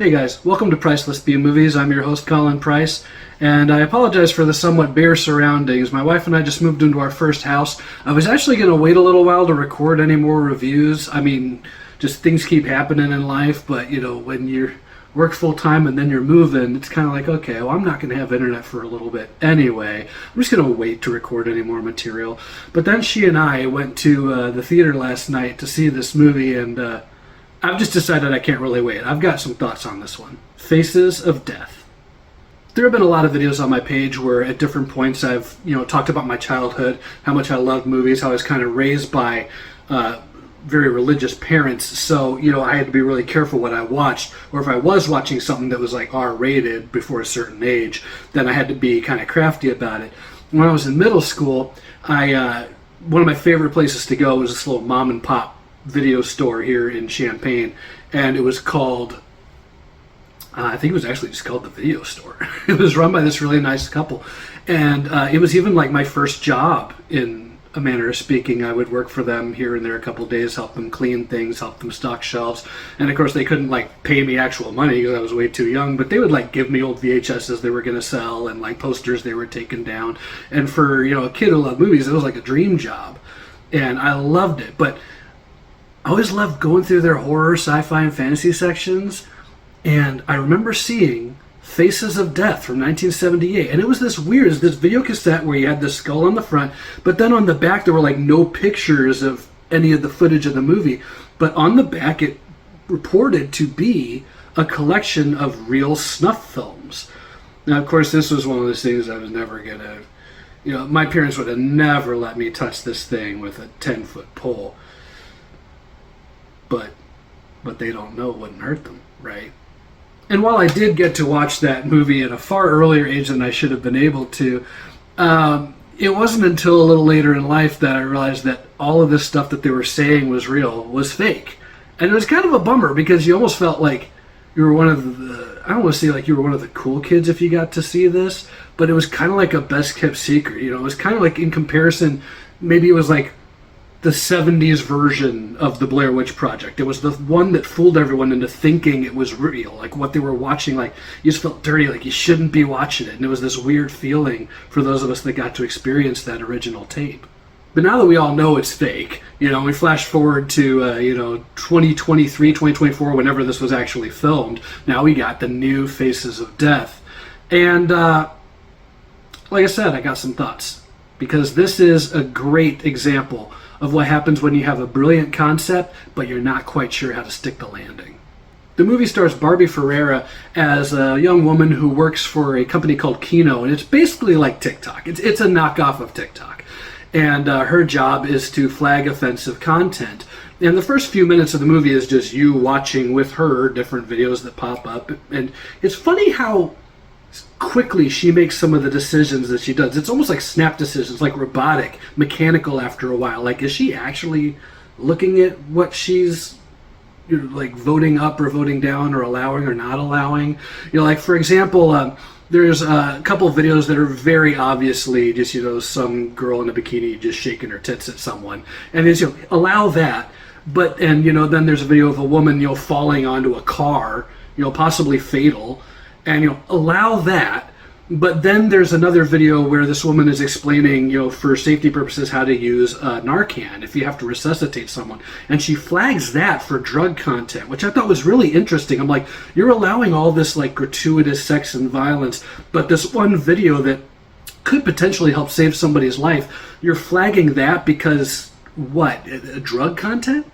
Hey guys, welcome to Priceless B Movies. I'm your host Colin Price, and I apologize for the somewhat bare surroundings. My wife and I just moved into our first house. I was actually going to wait a little while to record any more reviews. I mean, just things keep happening in life, but you know, when you work full time and then you're moving, it's kind of like, okay, well, I'm not going to have internet for a little bit anyway. I'm just going to wait to record any more material. But then she and I went to the theater last night to see this movie, and I've just decided I can't really wait. I've got some thoughts on this one. Faces of Death. There have been a lot of videos on my page where at different points I've, talked about my childhood, how much I loved movies, how I was kind of raised by very religious parents. So, I had to be really careful what I watched. Or if I was watching something that was like R-rated before a certain age, then I had to be kind of crafty about it. When I was in middle school, one of my favorite places to go was this little mom and pop video store here in Champaign, and it was called I think it was actually just called the Video Store. It was run by this really nice couple, and it was even like my first job, in a manner of speaking. I would work for them here and there a couple of days, help them clean things, help them stock shelves, and of course they couldn't like pay me actual money because I was way too young, but they would like give me old VHSs they were going to sell and like posters they were taking down, and for a kid who loved movies, it was like a dream job, and I loved it. But I always loved going through their horror, sci-fi, and fantasy sections, and I remember seeing Faces of Death from 1978, and it was this video cassette where you had the skull on the front, but then on the back there were like no pictures of any of the footage of the movie, but on the back it reported to be a collection of real snuff films. Now, of course, this was one of those things I was never gonna, my parents would have never let me touch this thing with a 10-foot pole. But what they don't know wouldn't hurt them, right? And while I did get to watch that movie at a far earlier age than I should have been able to, it wasn't until a little later in life that I realized that all of this stuff that they were saying was real was fake. And it was kind of a bummer because you almost felt like you were one of the, I don't want to say like you were one of the cool kids if you got to see this, but it was kind of like a best kept secret. It was kind of like, in comparison, maybe it was like the 70s version of the Blair Witch Project. It was the one that fooled everyone into thinking it was real. Like what they were watching, like you just felt dirty, like you shouldn't be watching it. And it was this weird feeling for those of us that got to experience that original tape. But now that we all know it's fake, we flash forward to, 2023, 2024, whenever this was actually filmed. Now we got the new Faces of Death. And like I said, I got some thoughts. Because this is a great example of what happens when you have a brilliant concept, but you're not quite sure how to stick the landing. The movie stars Barbie Ferreira as a young woman who works for a company called Kino, and it's basically like TikTok. It's a knockoff of TikTok. And her job is to flag offensive content. And the first few minutes of the movie is just you watching with her different videos that pop up. And it's funny how quickly she makes some of the decisions that she does. It's almost like snap decisions, like robotic, mechanical after a while. Like, is she actually looking at what she's like voting up or voting down or allowing or not allowing? Like for example, there's a couple of videos that are very obviously just, some girl in a bikini just shaking her tits at someone. And it's, allow that. But, and, then there's a video of a woman, falling onto a car, possibly fatal. And allow that, but then there's another video where this woman is explaining, for safety purposes, how to use Narcan if you have to resuscitate someone, and she flags that for drug content, which I thought was really interesting. I'm like, you're allowing all this like gratuitous sex and violence, but this one video that could potentially help save somebody's life, you're flagging that because what? Drug content?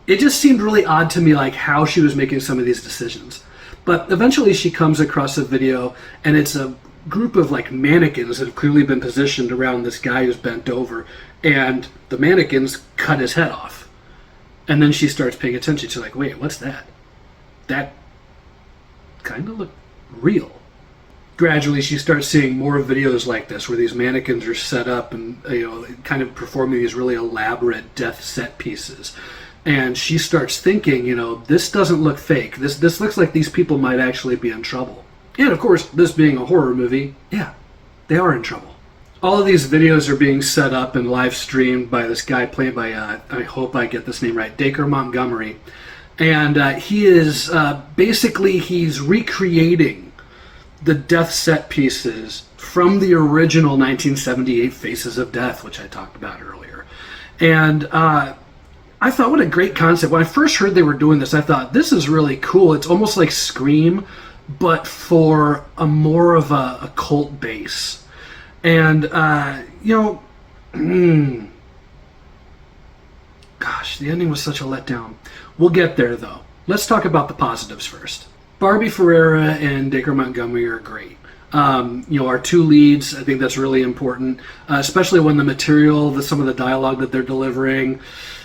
It just seemed really odd to me, like how she was making some of these decisions. But eventually she comes across a video, and it's a group of like mannequins that have clearly been positioned around this guy who's bent over, and the mannequins cut his head off. And then she starts paying attention. She's like, wait, what's that? That kind of looked real. Gradually she starts seeing more videos like this where these mannequins are set up and kind of performing these really elaborate death set pieces. And she starts thinking, this doesn't look fake. This looks like these people might actually be in trouble. And of course, this being a horror movie, yeah, they are in trouble. All of these videos are being set up and live streamed by this guy played by, I hope I get this name right, Dacre Montgomery. And he is basically, he's recreating the death set pieces from the original 1978 Faces of Death, which I talked about earlier. And I thought, what a great concept. When I first heard they were doing this, I thought, this is really cool. It's almost like Scream, but for a more of a cult base. And, gosh, the ending was such a letdown. We'll get there, though. Let's talk about the positives first. Barbie Ferreira and Dacre Montgomery are great. Our two leads, I think that's really important, especially when the material, some of the dialogue that they're delivering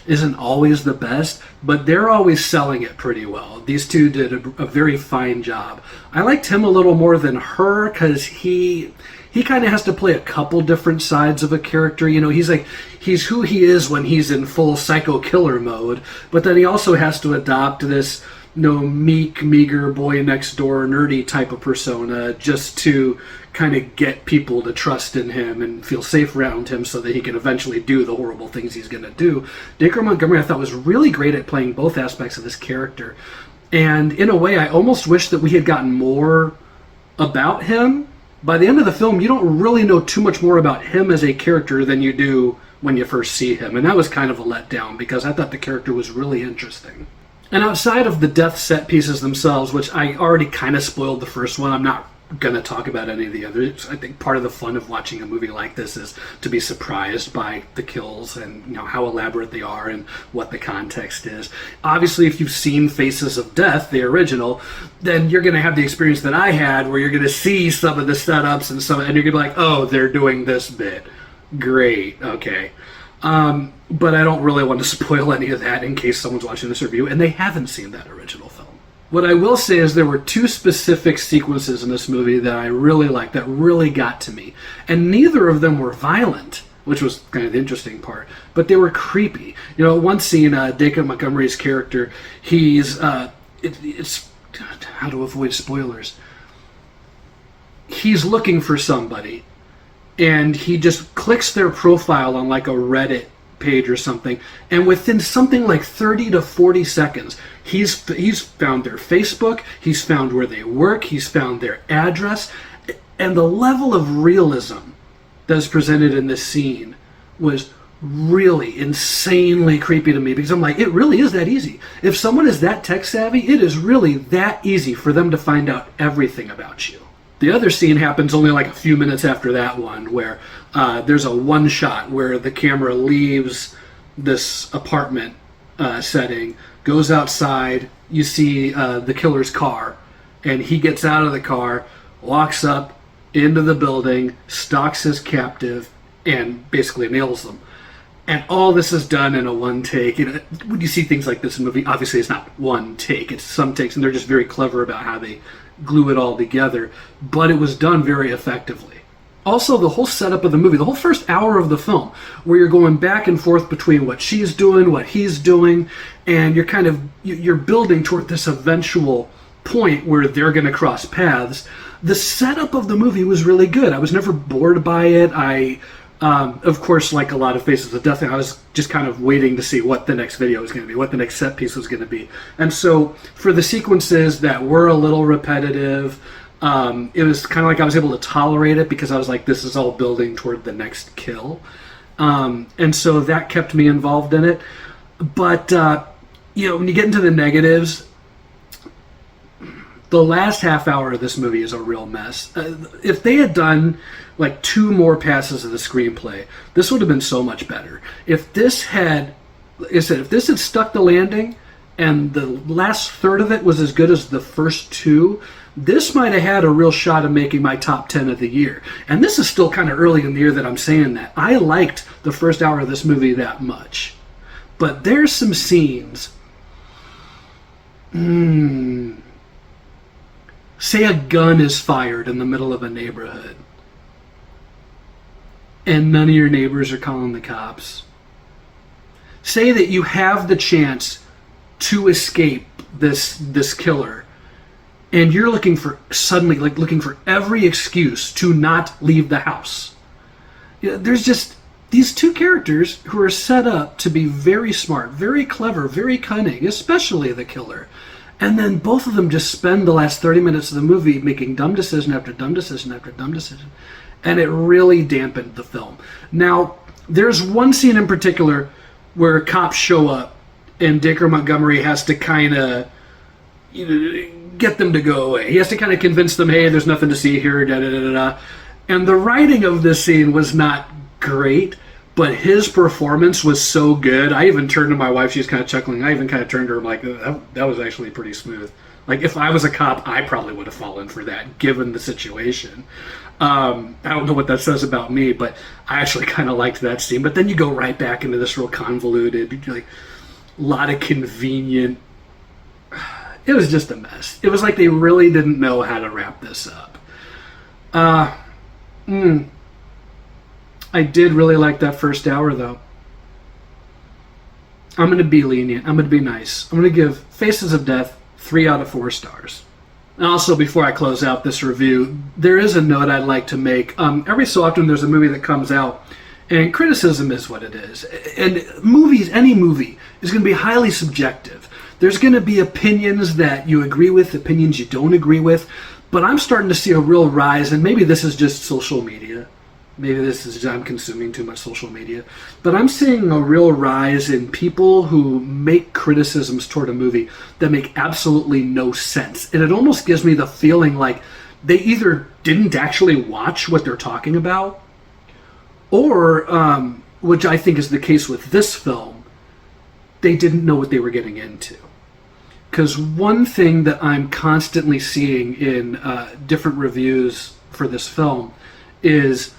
isn't always the best, but they're always selling it pretty well. These two did a very fine job. I liked him a little more than her because he kind of has to play a couple different sides of a character. He's who he is when he's in full psycho killer mode, but then he also has to adopt this meek, meager boy next door nerdy type of persona just to kind of get people to trust in him and feel safe around him so that he can eventually do the horrible things he's going to do. Dacre Montgomery, I thought, was really great at playing both aspects of this character. And in a way, I almost wish that we had gotten more about him. By the end of the film, you don't really know too much more about him as a character than you do when you first see him. And that was kind of a letdown because I thought the character was really interesting. And outside of the death set pieces themselves, which I already kind of spoiled the first one, I'm not going to talk about any of the others. I think part of the fun of watching a movie like this is to be surprised by the kills and how elaborate they are and what the context is. Obviously, if you've seen Faces of Death, the original, then you're going to have the experience that I had where you're going to see some of the setups and you're going to be like, oh, they're doing this bit. Great, okay. But I don't really want to spoil any of that in case someone's watching this review and they haven't seen that original film. What I will say is there were two specific sequences in this movie that I really liked, that really got to me. And neither of them were violent, which was kind of the interesting part, but they were creepy. One scene, Dacre Montgomery's character, he's, it's how to avoid spoilers. He's looking for somebody, and he just clicks their profile on like a Reddit page or something, and within something like 30 to 40 seconds, he's found their Facebook, he's found where they work, he's found their address, and the level of realism that's presented in this scene was really insanely creepy to me because I'm like, it really is that easy. If someone is that tech savvy, it is really that easy for them to find out everything about you. The other scene happens only like a few minutes after that one, where there's a one shot where the camera leaves this apartment setting, goes outside, you see the killer's car, and he gets out of the car, walks up into the building, stalks his captive, and basically nails them. And all this is done in a one take. When you see things like this in a movie, obviously it's not one take, it's some takes, and they're just very clever about how they glue it all together, but it was done very effectively. Also, the whole setup of the movie, the whole first hour of the film, where you're going back and forth between what she's doing, what he's doing, and you're building toward this eventual point where they're going to cross paths. The setup of the movie was really good. I was never bored by it. Of course, like a lot of Faces of Death, I was just kind of waiting to see what the next video was going to be, what the next set piece was going to be. And so for the sequences that were a little repetitive, it was kind of like I was able to tolerate it because I was like, this is all building toward the next kill. And so that kept me involved in it. But, when you get into the negatives, the last half hour of this movie is a real mess. If they had done like 2 more passes of the screenplay, this would have been so much better. If this had, like I said, if this had stuck the landing and the last third of it was as good as the first 2, this might have had a real shot of making my top 10 of the year. And this is still kind of early in the year that I'm saying that. I liked the first hour of this movie that much. But there's some scenes. Say a gun is fired in the middle of a neighborhood, and none of your neighbors are calling the cops. Say that you have the chance to escape this killer, and you're looking for every excuse to not leave the house. There's just these two characters who are set up to be very smart, very clever, very cunning, especially the killer. And then both of them just spend the last 30 minutes of the movie making dumb decision after dumb decision after dumb decision. And it really dampened the film. Now, there's one scene in particular where cops show up and Dacre Montgomery has to kind of get them to go away. He has to kind of convince them, hey, there's nothing to see here, da-da-da-da-da. And the writing of this scene was not great, but his performance was so good. I even turned to my wife, she's kind of chuckling. I even kind of turned to her, I'm like, that was actually pretty smooth. Like, if I was a cop, I probably would have fallen for that, given the situation. I don't know what that says about me, but I actually kind of liked that scene. But then you go right back into this real convoluted, like, a lot of convenient... It was just a mess. It was like they really didn't know how to wrap this up. I did really like that first hour, though. I'm going to be lenient. I'm going to be nice. I'm going to give Faces of Death 3 out of 4 stars. And also, before I close out this review, there is a note I'd like to make. Every so often there's a movie that comes out, and criticism is what it is. And movies, any movie, is going to be highly subjective. There's going to be opinions that you agree with, opinions you don't agree with, but I'm starting to see a real rise, and maybe this is just social media. Maybe this is I'm consuming too much social media. But I'm seeing a real rise in people who make criticisms toward a movie that make absolutely no sense. And it almost gives me the feeling like they either didn't actually watch what they're talking about, or, which I think is the case with this film, they didn't know what they were getting into. Because one thing that I'm constantly seeing in different reviews for this film is,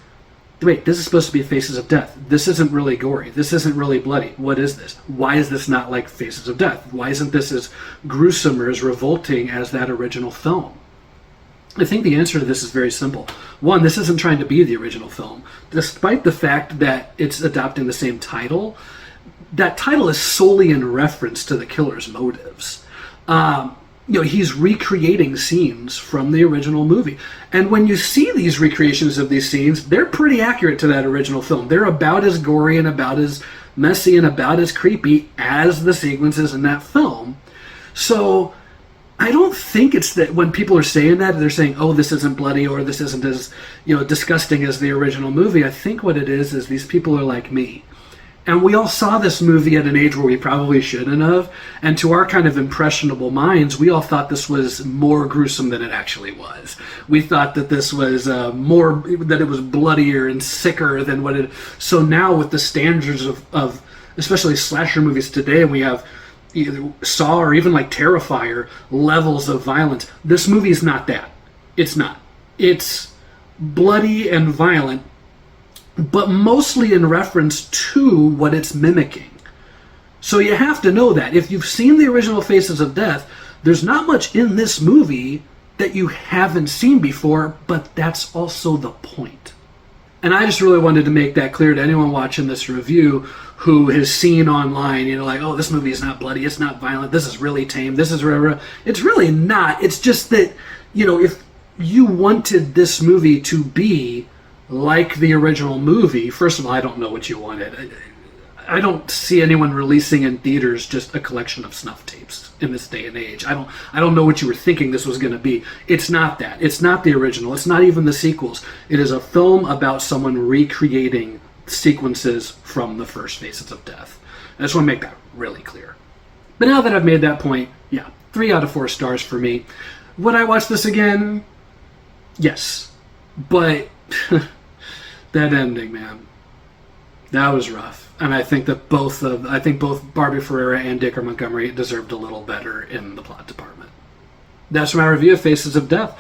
wait, this is supposed to be Faces of Death. This isn't really gory. This isn't really bloody. What is this? Why is this not like Faces of Death? Why isn't this as gruesome or as revolting as that original film? I think the answer to this is very simple. One, this isn't trying to be the original film. Despite the fact that it's adopting the same title, that title is solely in reference to the killer's motives. He's recreating scenes from the original movie. And when you see these recreations of these scenes, they're pretty accurate to that original film. They're about as gory and about as messy and about as creepy as the sequences in that film. So I don't think it's that when people are saying that, they're saying, oh, this isn't bloody or this isn't as, disgusting as the original movie. I think what it is these people are like me. And we all saw this movie at an age where we probably shouldn't have. And to our kind of impressionable minds, we all thought this was more gruesome than it actually was. We thought that this was that it was bloodier and sicker than what it... So now with the standards of especially slasher movies today, and we have either Saw or even like Terrifier levels of violence, this movie is not that. It's not. It's bloody and violent, but mostly in reference to what it's mimicking. So you have to know that. If you've seen the original Faces of Death, there's not much in this movie that you haven't seen before, but that's also the point. And I just really wanted to make that clear to anyone watching this review who has seen online, like, oh, this movie is not bloody, it's not violent, this is really tame, this is rare. It's really not. It's just that, if you wanted this movie to be like the original movie, first of all, I don't know what you wanted. I don't see anyone releasing in theaters just a collection of snuff tapes in this day and age. I don't know what you were thinking this was going to be. It's not that. It's not the original. It's not even the sequels. It is a film about someone recreating sequences from the first Faces of Death. I just want to make that really clear. But now that I've made that point, 3 out of 4 stars for me. Would I watch this again? Yes. But that ending, man, that was rough. And I think that both Barbie Ferreira and Dacre Montgomery deserved a little better in the plot department. That's my review of Faces of Death.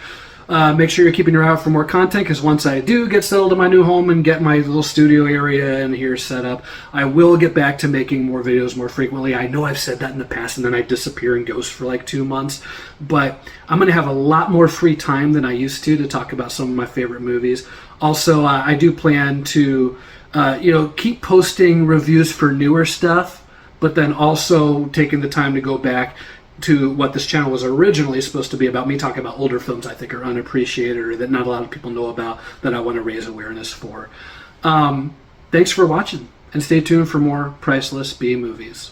Make sure you're keeping your eye out for more content, because once I do get settled in my new home and get my little studio area in here set up, I will get back to making more videos more frequently. I know I've said that in the past, and then I disappear and ghost for like 2 months. But I'm going to have a lot more free time than I used to talk about some of my favorite movies. Also, I do plan to keep posting reviews for newer stuff, but then also taking the time to go back to what this channel was originally supposed to be about, me talking about older films I think are unappreciated or that not a lot of people know about, that I want to raise awareness for. Thank thanks for watching, and stay tuned for more Priceless B movies.